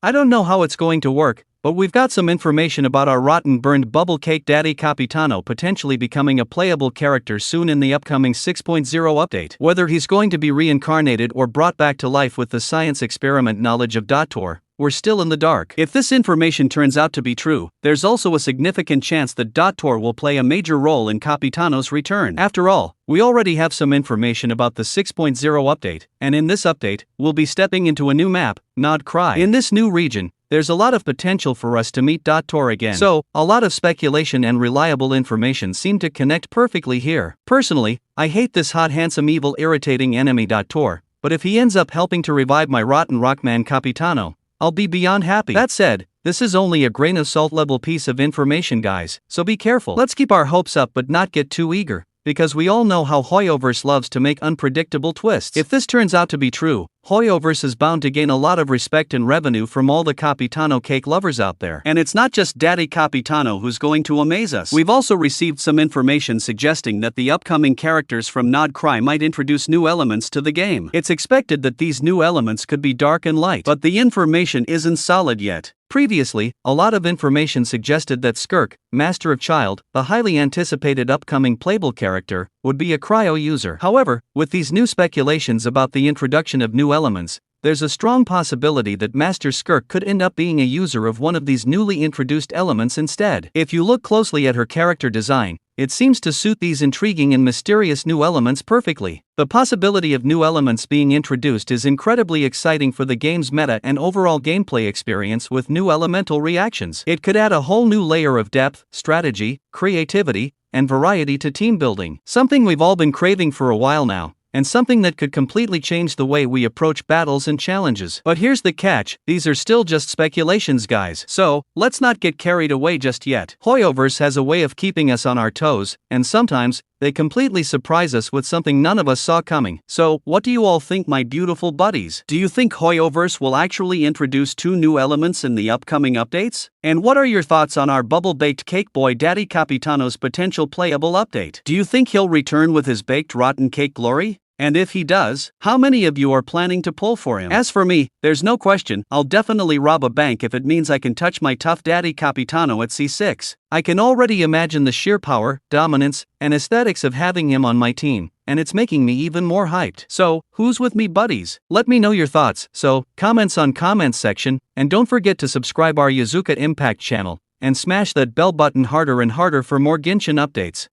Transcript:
I don't know how it's going to work, but we've got some information about our rotten burned bubble cake daddy Capitano potentially becoming a playable character soon in the upcoming 6.0 update. Whether he's going to be reincarnated or brought back to life with the science experiment knowledge of Tor, we're still in the dark. If this information turns out to be true, there's also a significant chance that Tor will play a major role in Capitano's return. After all, we already have some information about the 6.0 update, and in this update, we'll be stepping into a new map, Nod Cry. In this new region, there's a lot of potential for us to meet Tor again. So, a lot of speculation and reliable information seem to connect perfectly here. Personally, I hate this hot handsome evil irritating enemy Tor, but if he ends up helping to revive my rotten rockman Capitano, I'll be beyond happy. That said, this is only a grain of salt level piece of information, guys, so be careful. Let's keep our hopes up but not get too eager, because we all know how Hoyoverse loves to make unpredictable twists. If this turns out to be true, Hoyoverse is bound to gain a lot of respect and revenue from all the Capitano cake lovers out there. And it's not just Daddy Capitano who's going to amaze us. We've also received some information suggesting that the upcoming characters from Nod Cry might introduce new elements to the game. It's expected that these new elements could be dark and light, but the information isn't solid yet. Previously, a lot of information suggested that Skirk, Master of Child, the highly anticipated upcoming playable character, would be a cryo user. However, with these new speculations about the introduction of new elements, there's a strong possibility that Master Skirk could end up being a user of one of these newly introduced elements instead. If you look closely at her character design, it seems to suit these intriguing and mysterious new elements perfectly. The possibility of new elements being introduced is incredibly exciting for the game's meta and overall gameplay experience with new elemental reactions. It could add a whole new layer of depth, strategy, creativity, and variety to team building, something we've all been craving for a while now, and something that could completely change the way we approach battles and challenges. But here's the catch, these are still just speculations, guys. So, let's not get carried away just yet. Hoyoverse has a way of keeping us on our toes, and sometimes, they completely surprise us with something none of us saw coming. So, what do you all think, my beautiful buddies? Do you think Hoyoverse will actually introduce 2 new elements in the upcoming updates? And what are your thoughts on our bubble-baked cake boy Daddy Capitano's potential playable update? Do you think he'll return with his baked rotten cake glory? And if he does, how many of you are planning to pull for him? As for me, there's no question, I'll definitely rob a bank if it means I can touch my tough daddy Capitano at C6. I can already imagine the sheer power, dominance, and aesthetics of having him on my team, and it's making me even more hyped. So, who's with me, buddies? Let me know your thoughts, comments on comments section, and don't forget to subscribe our Genshinimpact channel, and smash that bell button harder and harder for more Genshin updates.